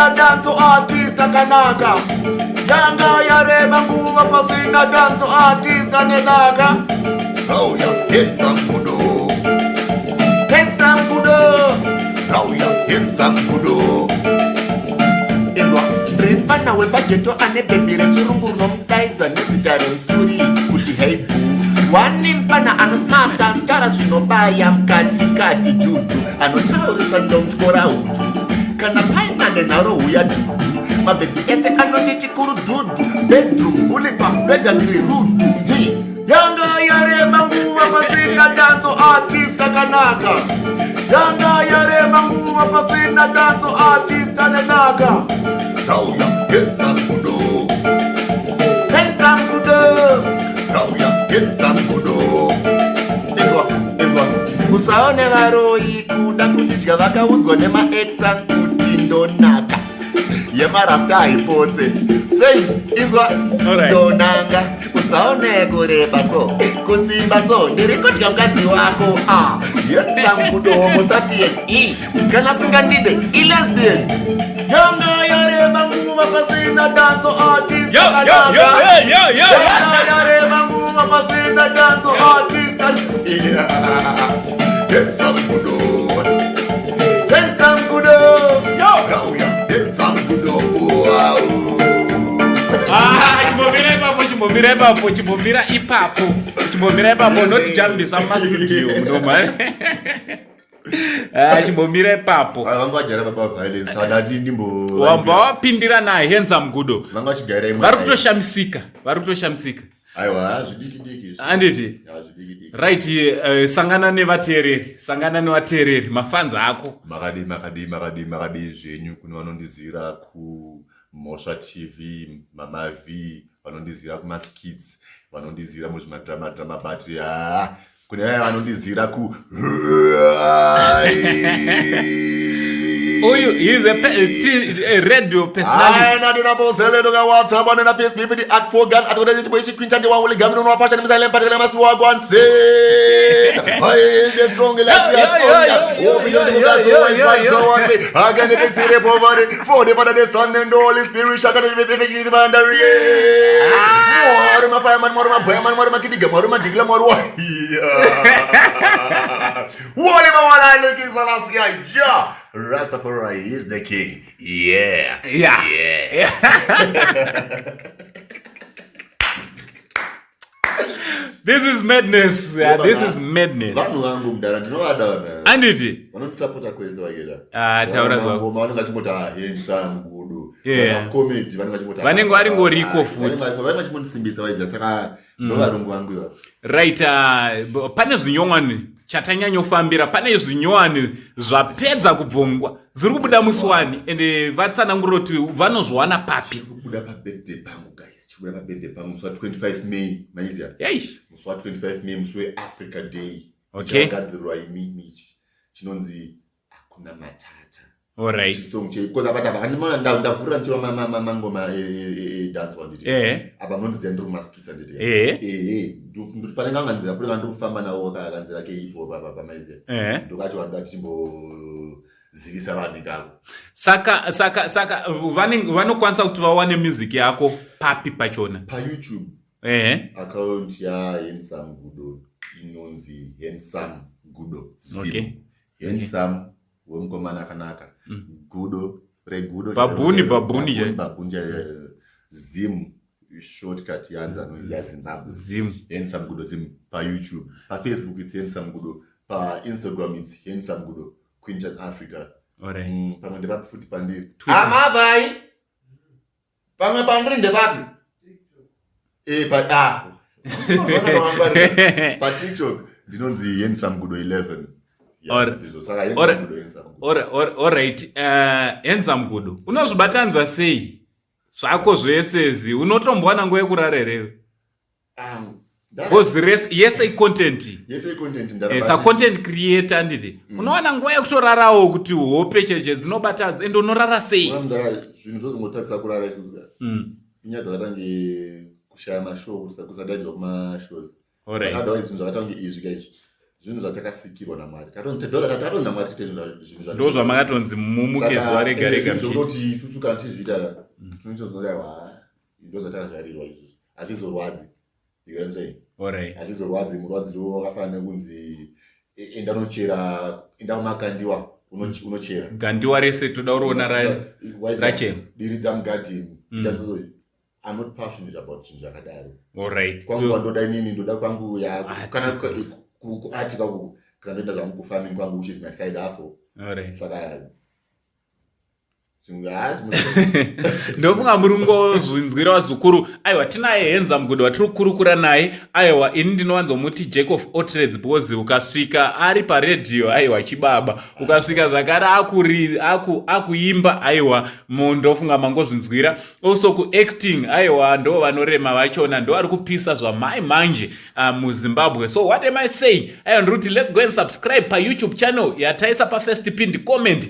pasina danzo artist akanaka. Yanga yareba nguva pasina danzo artist anenaka. Oh yeah, hit some Gudo. Hit some Gudo. Oh yeah, hit some Gudo. Inzwa, Ripana webageto ane bedire chirungu nomtaidza nezitare msuri kuti hey boo. Wani mpana anosmata mkara chinobaya mkati juju. Anotaurisa ndomskora utu. Kana paina denaro uya dudu. Mabebi ese anonditi kuru dudu. Bedroom, ulipa, beda rudu. Hey. Yanga yareba nguva pasina danzo artist akanaka. Yanga yareba nguva pasina danzo artist anenaka. Now ya get some Gudo. Get some Gudo. Now ya get some Gudo. Inzwa usaone varoi kuda kundidya vakaudzwa nema-exa kuti ndonaka. Yemarasta haipotse. Saint, inzwa ndonanga. Usaone kureba so, kusimba so, ndirikudya mukadzi wako. Yensam Gudo homo sapien. Msikana singandide, lesbian. Yanga yareba nguva pasina danzo artist. Yanga yareba nguva pasina danzo artist. Yensam Gudo. Yensam Gudo. Yensam Gudo. Wow. Chimbomira ipapo, chimbomira ipapo, not jambisa mustudio, mdomari. Chimbomira ipapo. Vanga jara baba violence, adati ndimbo. Wamba pindira naye Handsome Gudo. Vanga chigara imwe. Varikutoshamsika. Aiwa, zvidiki. Anditi. Right, sangana nevateereri, mafanza ako. Makadi zvenyu kuno vanondizira ku Mosha TV, Mama V, vanondizira kuma skits, vanondizira muzvimadrama but kune vaya vanondizira ku Uyu, he's a radio personality. I didn't know sell it on WhatsApp and on Facebook with the at for gun. I don't know if you quit and you want to give no passion in the silent, but I must walk one say. I is the strongest last. Oh, you so I can take it over for the Father, the Son, and the Holy Spirit. Shaka the baby the boundary. More my fireman, more my boyman, more my kitty, more my digla, more what? Whatever I look is Alaska. Rastafari is the king. Yeah. This is madness. This is madness. Vanhu vangu mudara ndinoada. Anditi. Vanondisapota kwezi wakera. Taura zvawo. Ngoma vanenge vachimota Handsome Gudo. Comedy vanenge vachimota. Vanenge vari ngoriko futi. Vanenge vachimondisimbisa vaidza saka ndovarungu vangu iva. Right, pane zvinyowani chatanyanyofambira, pane zvinyowani zvapedza kubvongwa zviri kubuda musi wani ende vatsanangurira kuti vanozviwana papi. Kubuda pabirthday pangu guys, chikubuda pabirthday pangu musi wa 25 May, maiziya. Musi wa 25 May musi weAfrica Day. Okay. Chakagadzirwa imi chinonzi hakuna matata. Alright. Chisong che because abata vanimona ndavhurira ndichira mangoma dancehall nditi. Apa munonziya ndiri kumaskisa nditi. Ndiri panenge anganzira futi ndikufamba nawo kakanzira ke hip hop apa pamaiziya. Ndokacho wanda tichimbozivisa vanhu ikako. Saka vanokwanisa kuti vawane music yako papi pachona. Pa YouTube. Account ya Handsome Gudo inonzi Handsome Gudo. Okay. Handsome wemukomana akanaka. Gudo, Gudo. Babuni Zim shortcut yanza no yaZimbabwe. Zim. Handsome Gudo Zim pa YouTube. Pa Facebook it's Handsome Gudo. Pa Instagram it's Handsome Gudo. Quinton Africa. Alright. Pamwe ndepapi futi pandiri. Amavai. Pamwe pandiri ndepapi. Pa TikTok ndinonzi Handsome Gudo 11. Alright, Handsome Gudo. Unozvibatanza sei? Zvako zvesezi unotombowana nguva yekurara here? Yes, content sa content creator nditi. Unowana nguva yekutorarawo kuti hope cheche dzinobatadza ende unorara sei? Zvinhu zvozongotadzisa kurara izvozvo. Inyaya dzakatange kushaya mashow, kusadaidzwa kumashows. Otherwise zvinhu zvakatange izvi kaizvi. zvinhu zvatakasikirwa naMwari. Tatonzi naMwari tite zvinhu ndo zvamakatonzi mumukezwa rega rega kuti isusu kana tichizviita tinochizoreva ndo zvatakazvarirwa izvi hatizorwadzi. You get what I'm saying? Alright. Hatizorwadzi murwadzi ro wakafanira nekunzi enda unochera enda kumakandiwa unochera gandiwa rese toda kuona rachena diridza mugadheni. I'm not passionate about zvinhu zvakadaro. Alright. Kwangu ndoda inini ndoda kwangu ya kana kuatika kana ndoda zvangu kufarming kwangu which is my side hustle. Alright. Saka ndofunga murungo zvinzwira zukuru aiwa tinaye Handsome Gudo watiri kukurukura naye aiwa ini ndinowanzomuti Jack of all trades because ukasvika ari paredhiyo aiwa chibaba ukasvika zvakare akuimba aiwa ndofunga mangozvinzwira also kuacting aiwa ndo vanorema vachona ndo vari kupisa zvamai manje muZimbabwe. So what am I saying? Aiwa ndiri kuti let's go and subscribe paYouTube channel yataisa pafirst pinned comment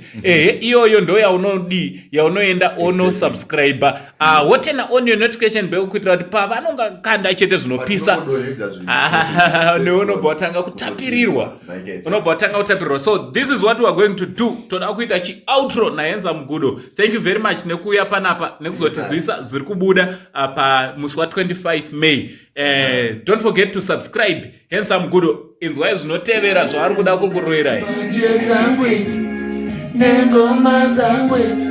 iyoyo ndo yaunoenda ono subscribe wotena on your notification bell kuitira kuti pavanonga kanda chete zvinopisa unobva watanga kutapirirwa so this is what we are going to do. Toda kuita outro naHandsome Gudo. Thank you very much nekuuya panapa nekuzotizivisa zviri kubuda pamusi wa25 May. Don't forget to subscribe. Handsome Gudo inzwai zvinotevera zvaari kuda kukurwira nengoma dzangwezi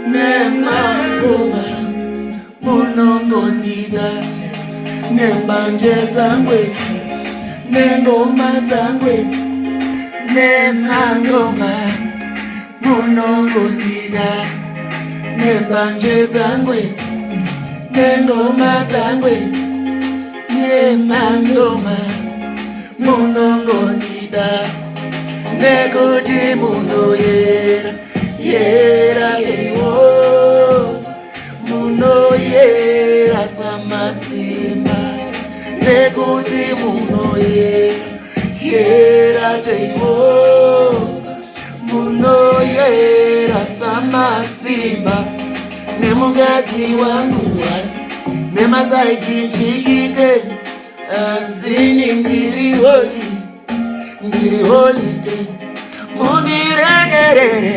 nemangoma munongonida nembanje dzangwezi nengoma dzangwezi nemangoma munongonida nembanje dzangwezi nengoma dzangwezi nemangoma munongonida nekuti munoyera yera chaiwo munoyera samasimba nekuti munoyera yera chaiwo munoyera samasimba nemungadzi wangu wani nemazaijinjikite asini ndiri holiday mundiregerere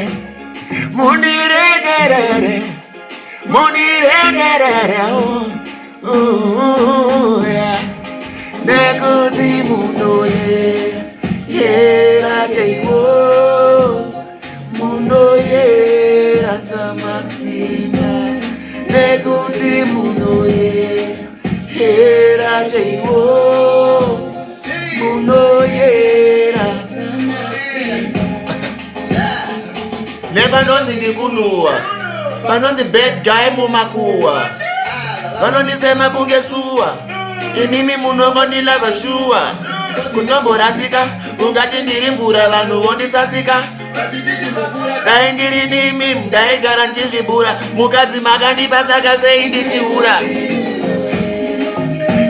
yeah. Nekuti munoyera chaiwo munoyera samasimba nekuti munoyera chaiwo munoyera nevanonzi ndikunuwa vanonzi bad guy mumakuwa vanondisema kunge suwa imimi munongonilava shuwa kunomborasika ungati ndiri mvura vanhu vondisasika dai ndiri nimi ndaigara ndichizvibura mukadzi makandipasaka sei ndichiura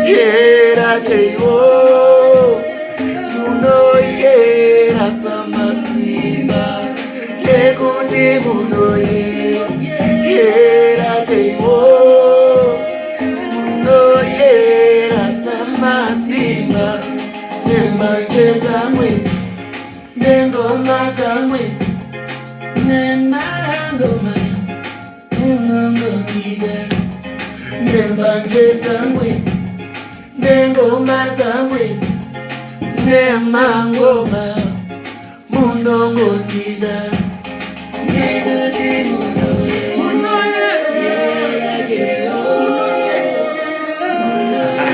yera chaiwo munoyera samasimba nekuti munoyera chaiwo munoyera samasimba nembanje dzamwedzi nengoma dzamwedzi nemangoma munongonida nembanje dzamwedzi nengoma dzamwedzi nemangoma munongonida